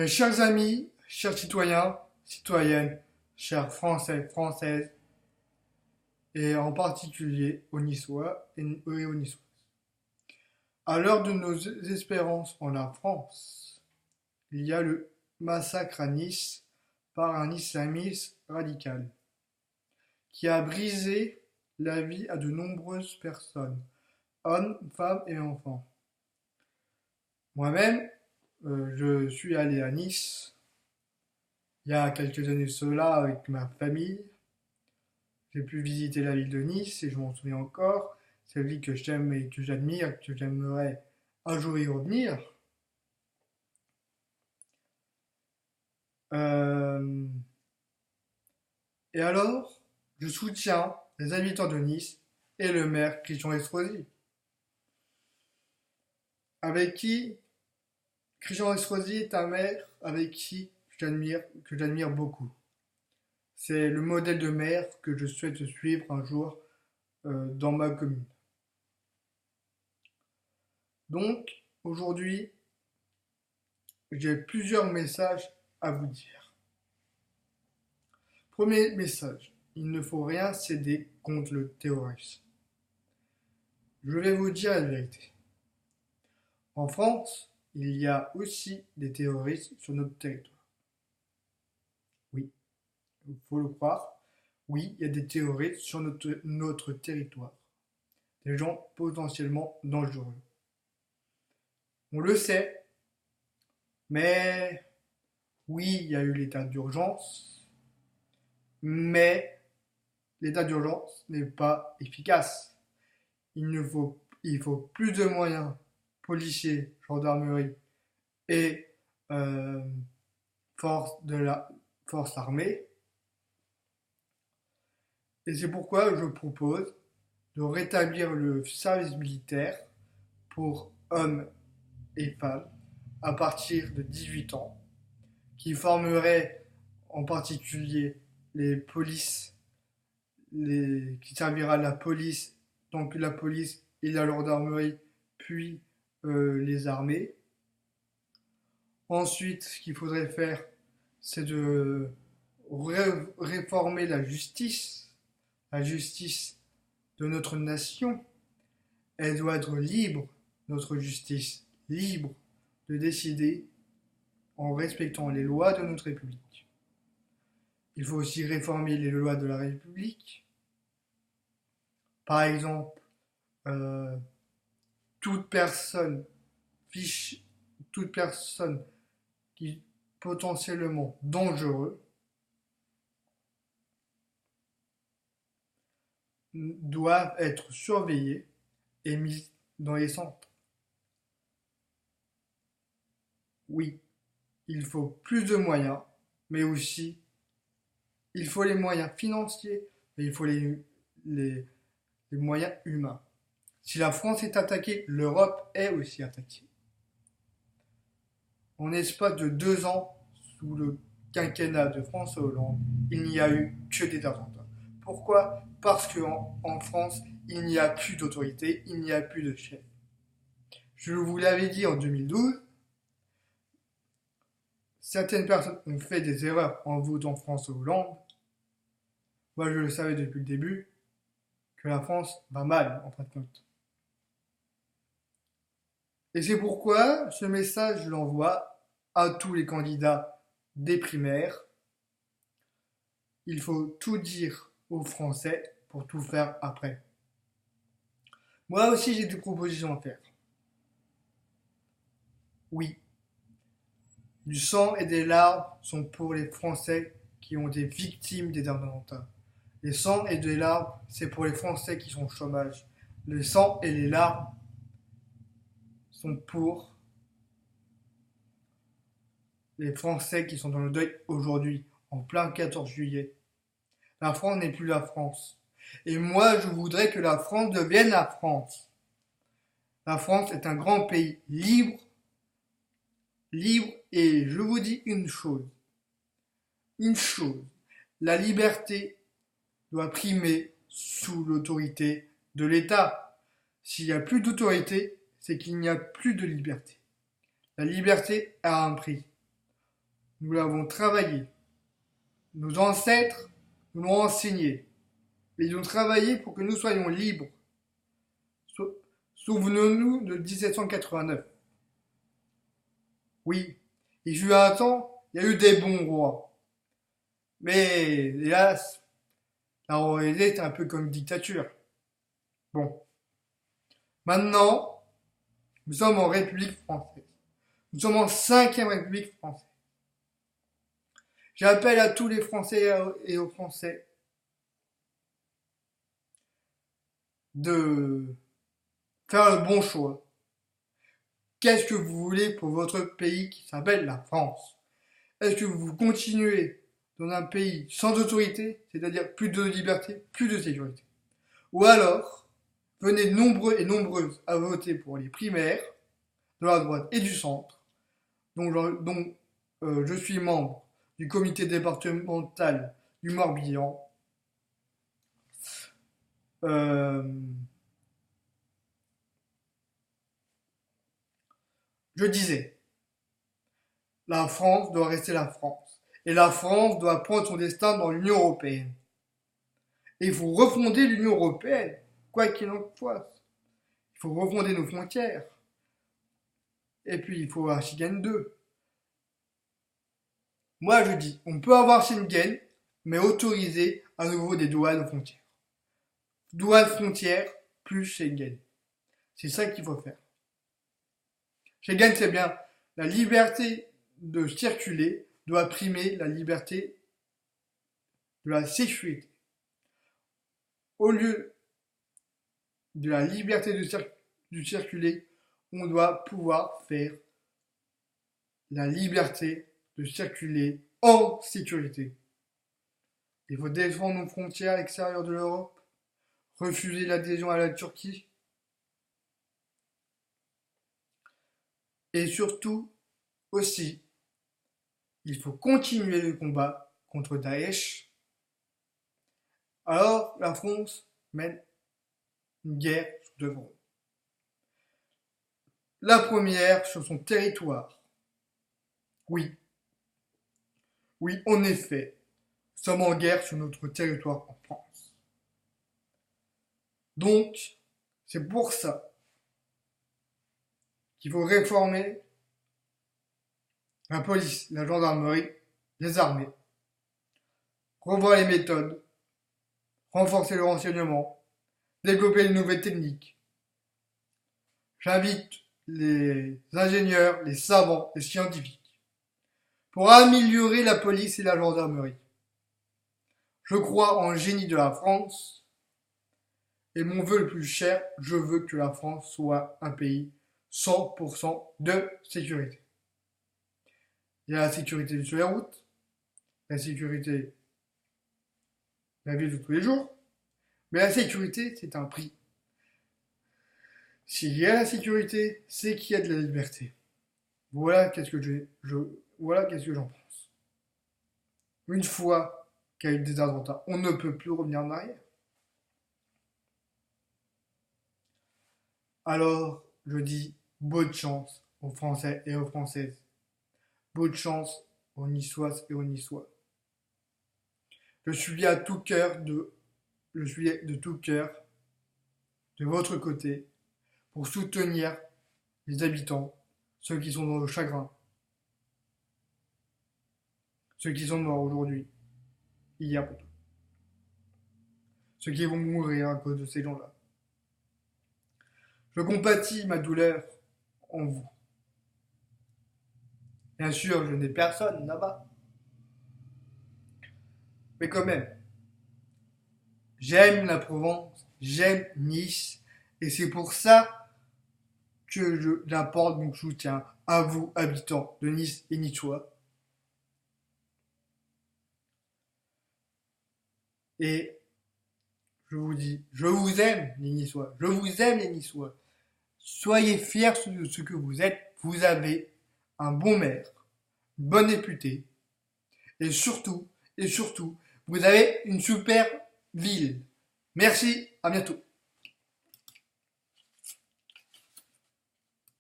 Mes chers amis, chers citoyens, citoyennes, chers Français, Françaises, et en particulier aux Niçois et aux Niçoises. À l'heure de nos espérances en la France, il y a le massacre à Nice par un islamiste radical qui a brisé la vie à de nombreuses personnes, hommes, femmes et enfants. Moi-même, je suis allé à Nice il y a quelques années de cela avec ma famille. J'ai pu visiter la ville de Nice et je m'en souviens encore. C'est une ville que j'aime et que j'admire, que j'aimerais un jour y revenir. Euh, Et alors, je soutiens les habitants de Nice et le maire Christian Estrosi, avec qui Christian Estrosi est un maire avec qui que j'admire beaucoup. C'est le modèle de maire que je souhaite suivre un jour dans ma commune. Donc, aujourd'hui, j'ai plusieurs messages à vous dire. Premier message, il ne faut rien céder contre le terrorisme. Je vais vous dire la vérité. En France, il y a aussi des terroristes sur notre territoire. Oui, il faut le croire. Oui, il y a des terroristes sur notre territoire. Des gens potentiellement dangereux. On le sait, mais oui, il y a eu l'état d'urgence, mais l'état d'urgence n'est pas efficace. Il faut plus de moyens, policiers, gendarmerie et euh, force armée. Et c'est pourquoi je propose de rétablir le service militaire pour hommes et femmes à partir de 18 ans, qui formerait en particulier les polices, qui servira la police, donc la police et la gendarmerie, puis les armées. Ensuite, ce qu'il faudrait faire, c'est de réformer la justice de notre nation. Elle doit être libre, notre justice, libre de décider en respectant les lois de notre République. Il faut aussi réformer les lois de la République. Par exemple, euh, toute personne toute personne qui est potentiellement dangereux doit être surveillée et mise dans les centres. Oui, il faut plus de moyens, mais aussi il faut les moyens financiers, mais il faut les moyens humains. Si la France est attaquée, l'Europe est aussi attaquée. En espace de 2 ans, sous le quinquennat de François Hollande, il n'y a eu que des attentats. Pourquoi? Parce qu'en France, il n'y a plus d'autorité, il n'y a plus de chef. Je vous l'avais dit en 2012, certaines personnes ont fait des erreurs en votant François Hollande. Moi, je le savais depuis le début que la France va mal, en fin de compte. Et c'est pourquoi ce message, je l'envoie à tous les candidats des primaires. Il faut tout dire aux Français pour tout faire après. Moi aussi, j'ai des propositions à faire. Oui, du sang et des larmes sont pour les Français qui ont été victimes des attentats. Les sangs et des larmes, c'est pour les Français qui sont au chômage. Le sang et les larmes sont pour les Français qui sont dans le deuil aujourd'hui, en plein 14 juillet. La France n'est plus la France. Et moi, je voudrais que la France devienne la France. La France est un grand pays libre, et je vous dis une chose, la liberté doit primer sous l'autorité de l'État. S'il n'y a plus d'autorité, c'est qu'il n'y a plus de liberté. La liberté a un prix. nous l'avons travaillé. Nos ancêtres nous l'ont enseigné. Ils ont travaillé pour que nous soyons libres. Souvenons-nous de 1789. Oui, il fut un temps, il y a eu des bons rois. Mais hélas, la royauté est un peu comme une dictature. Bon, maintenant, nous sommes en République française. Nous sommes en 5e République française. J'appelle à tous les Français et aux Français de faire le bon choix. Qu'est-ce que vous voulez pour votre pays qui s'appelle la France? Est-ce que vous continuez dans un pays sans autorité, c'est-à-dire plus de liberté, plus de sécurité? Ou alors, venez nombreux et nombreuses à voter pour les primaires de la droite et du centre, dont je suis membre du comité départemental du Morbihan. Je disais, la France doit rester la France. Et la France doit prendre son destin dans l'Union européenne. Et il faut refonder l'Union européenne, quoi qu'il en soit. Il faut refonder nos frontières. Et puis, il faut un Schengen 2. Moi, je dis, on peut avoir Schengen, mais autoriser à nouveau des douanes aux frontières. Douanes frontières plus Schengen. C'est ça qu'il faut faire. Schengen, c'est bien. La liberté de circuler doit primer la liberté de la sécurité. Au lieu de la liberté de circuler, on doit pouvoir faire la liberté de circuler en sécurité. Il faut défendre nos frontières extérieures de l'Europe, refuser l'adhésion à la Turquie, et surtout, aussi, il faut continuer le combat contre Daesh. Alors, la France mène une guerre sur deux fronts. La première, sur son territoire. Oui, en effet, nous sommes en guerre sur notre territoire en France. Donc, c'est pour ça qu'il faut réformer la police, la gendarmerie, les armées, revoir les méthodes, renforcer le renseignement, développer de nouvelles techniques. J'invite les ingénieurs, les savants, les scientifiques pour améliorer la police et la gendarmerie. Je crois en génie de la France et mon vœu le plus cher, je veux que la France soit un pays 100% de sécurité. Il y a la sécurité sur les routes, la sécurité de la vie de tous les jours, mais la sécurité, c'est un prix. S'il y a la sécurité, c'est qu'il y a de la liberté. Voilà qu'est-ce que j'en pense. Une fois qu'il y a eu des attentats, on ne peut plus revenir en arrière. Alors, je dis bonne chance aux Français et aux Françaises. Bonne chance aux Niçoises et aux Niçois. Je suis de tout cœur de votre côté pour soutenir les habitants, ceux qui sont dans le chagrin, ceux qui sont morts aujourd'hui, hier plutôt, ceux qui vont mourir à cause de ces gens-là. Je compatis ma douleur en vous. Bien sûr, je n'ai personne là-bas. Mais quand même, j'aime la Provence, j'aime Nice, et c'est pour ça que j'apporte mon soutien à vous, habitants de Nice et Niçois. Et je vous dis, je vous aime les Niçois, je vous aime les Niçois. Soyez fiers de ce que vous êtes, vous avez un bon maître, une bonne députée, et surtout, vous avez une super ville. Merci, à bientôt.